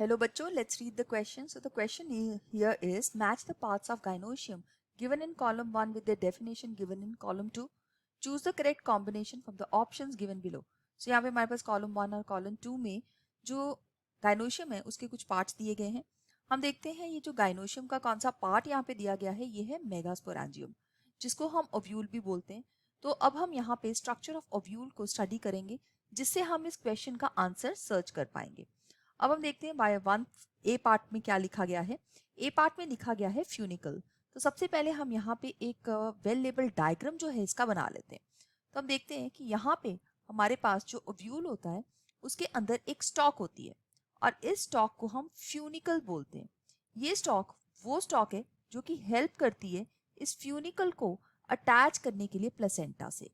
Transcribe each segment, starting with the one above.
Hello bachcho, let's read the question. So the question here is match the parts of gynoecium given in column 1 with their definition given in column 2. Choose the correct combination from the options given below. So यहाँ पे हमारे पास column 1 और column 2 में जो gynoecium है उसके कुछ parts दिए गए हैं. हम देखते हैं ये जो gynoecium का कौन सा part यहाँ पे दिया गया है, ये है megasporangium जिसको हम ovule भी बोलते हैं. तो अब हम यहाँ पे structure of ovule को study करेंगे जिससे हम इस question का answer search कर पाएंगे. अब हम देखते हैं बाय वन ए पार्ट में क्या लिखा गया है. ए पार्ट में लिखा गया है फ्यूनिकल. तो सबसे पहले हम यहाँ पे एक वेल लेबल डायग्राम जो है इसका बना लेते हैं. तो हम देखते हैं कि यहाँ पे हमारे पास जो ओव्यूल होता है उसके अंदर एक स्टॉक होती है और इस स्टॉक को हम फ्यूनिकल बोलते हैं. ये स्टॉक वो स्टॉक है जो कि हेल्प करती है इस फ्यूनिकल को अटैच करने के लिए प्लेसेंटा से.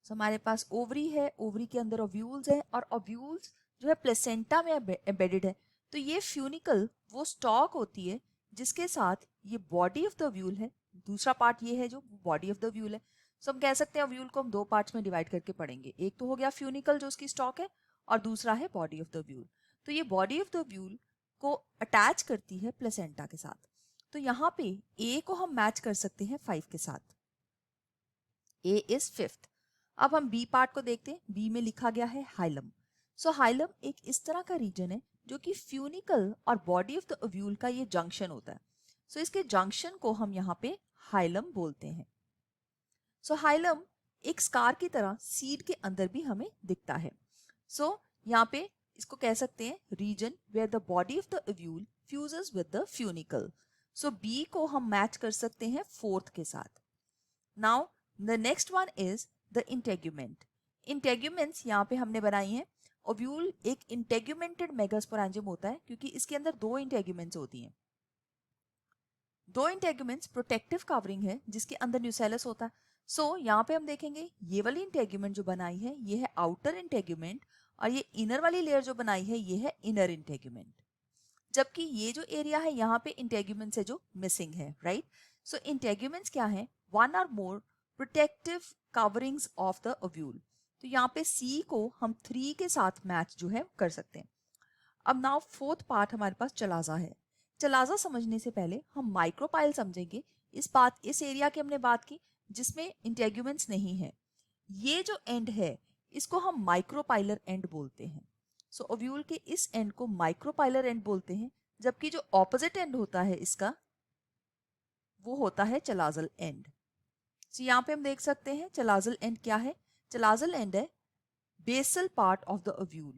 तो हमारे पास ओवरी है, ओवरी के अंदर ओव्यूल्स है और ओव्यूल्स जो है प्लेसेंटा में एम्बेडेड है. तो ये फ्यूनिकल वो स्टॉक होती है जिसके साथ ये बॉडी ऑफ द ओव्यूल है. दूसरा पार्ट ये है जो बॉडी ऑफ द ओव्यूल है. सो हम कह सकते हैं ओव्यूल को हम दो पार्ट्स में डिवाइड करके पढ़ेंगे. एक तो हो गया फ्यूनिकल जो उसकी स्टॉक है और दूसरा है बॉडी ऑफ द ओव्यूल. तो ये बॉडी ऑफ द ओव्यूल को अटैच करती है प्लेसेंटा के साथ. तो यहाँ पे ए को हम मैच कर सकते हैं 5 के साथ. ए इज 5th. अब हम बी पार्ट को देखते हैं. बी में लिखा गया है हाइलम. सो हाइलम एक इस तरह का रीजन है जो कि फ्यूनिकल और बॉडी ऑफ द ओव्यूल का ये जंक्शन होता है. सो इसके जंक्शन को हम यहाँ पे हाइलम बोलते हैं. सो हाइलम एक स्कार की तरह सीड के अंदर भी हमें दिखता है. सो यहाँ पे इसको कह सकते हैं region where the body of the ovule fuses with the funicle. So B को हम मैच कर सकते हैं 4th के साथ. Now the next one is the integument. Integuments यहाँ पे हमने बनाई है. ओव्यूल एक इंटेग्यूमेंटेड मेगास्पोरेंजियम होता है क्योंकि इसके अंदर दो इंटेग्यूमेंट्स होती हैं. दो इंटेग्यूमेंट्स प्रोटेक्टिव कवरिंग है जिसके अंदर न्यूसेलस होता है. सो यहाँ पे हम देखेंगे ये वाली इंटेग्यूमेंट जो बनाई है ये है आउटर इंटेग्यूमेंट और ये इनर वाली लेयर जो बनाई है ये है इनर इंटेग्यूमेंट. जबकि ये जो एरिया है यहाँ पे इंटेग्यूमेंट से जो मिसिंग है, राइट. सो इंटेग्यूमेंट्स क्या है? वन और more protective coverings of the ovule. तो यहाँ पे सी को हम 3 के साथ मैच जो है कर सकते हैं. अब नाउ 4th पार्ट हमारे पास चलाजा है. चलाजा समझने से पहले हम माइक्रोपाइल समझेंगे. इस एरिया की हमने बात की जिसमें इंटेग्यूमेंट्स नहीं है. ये जो एंड है इसको हम माइक्रोपाइलर एंड बोलते हैं. सो ओव्यूल के इस एंड को माइक्रोपाइलर एंड बोलते हैं जबकि जो ऑपोजिट एंड होता है इसका वो होता है चलाजल एंड. सो यहाँ पे हम देख सकते हैं चलाजल एंड क्या है. चलाजल एंड है basal part of the ovule.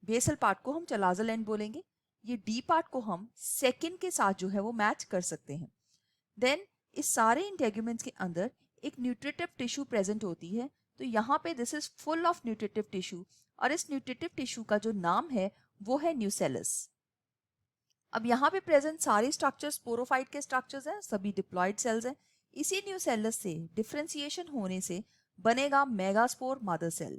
Basal part को हम चलाजल एंड बोलेंगे. ये डी पार्ट को हम सेकेंड के साथ जो है वो मैच कर सकते हैं. देन इस सारे इंटेग्यूमेंट्स के अंदर एक न्यूट्रिटिव टिश्यू प्रेजेंट होती है. तो यहाँ पे this is full of nutritive tissue और इस न्यूट्रिटिव टिश्यू का जो नाम है वो है न्यूसेलस. अब यहाँ पे प्रेजेंट सारे स्ट्रक्चर्स स्पोरोफाइट के स्ट्रक्चर्स हैं, सभी डिप्लॉयड सेल्स हैं. इसी न्यूसेलस से डिफरेंशिएशन होने से बनेगा मेगास्पोर मदर सेल.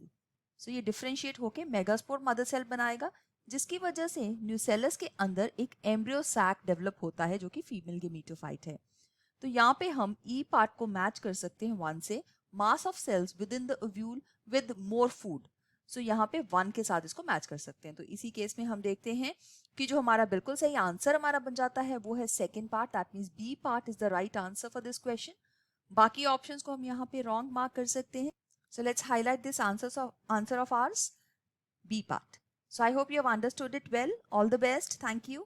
सो ये डिफरेंशिएट होके मेगास्पोर मदर सेल बनाएगा जिसकी वजह से न्यूसेलस के अंदर एक एम्ब्रियो सैक डेवलप होता है जो कि फीमेल गेमेटोफाइट है. तो यहाँ पे हम ई पार्ट को मैच कर सकते हैं 1 से. Mass of cells within the ovule with more food. So यहाँ पे 1 के साथ इसको मैच कर सकते हैं. तो इसी केस में हम देखते हैं कि जो हमारा बिल्कुल सही आंसर हमारा बन जाता है वो है second part. That means B part is the right answer for this question. बाकी ऑप्शंस को हम यहाँ पे रॉन्ग मार्क कर सकते हैं. So let's highlight this answer of ours, B part. So I hope you have understood it well. All the best. Thank you.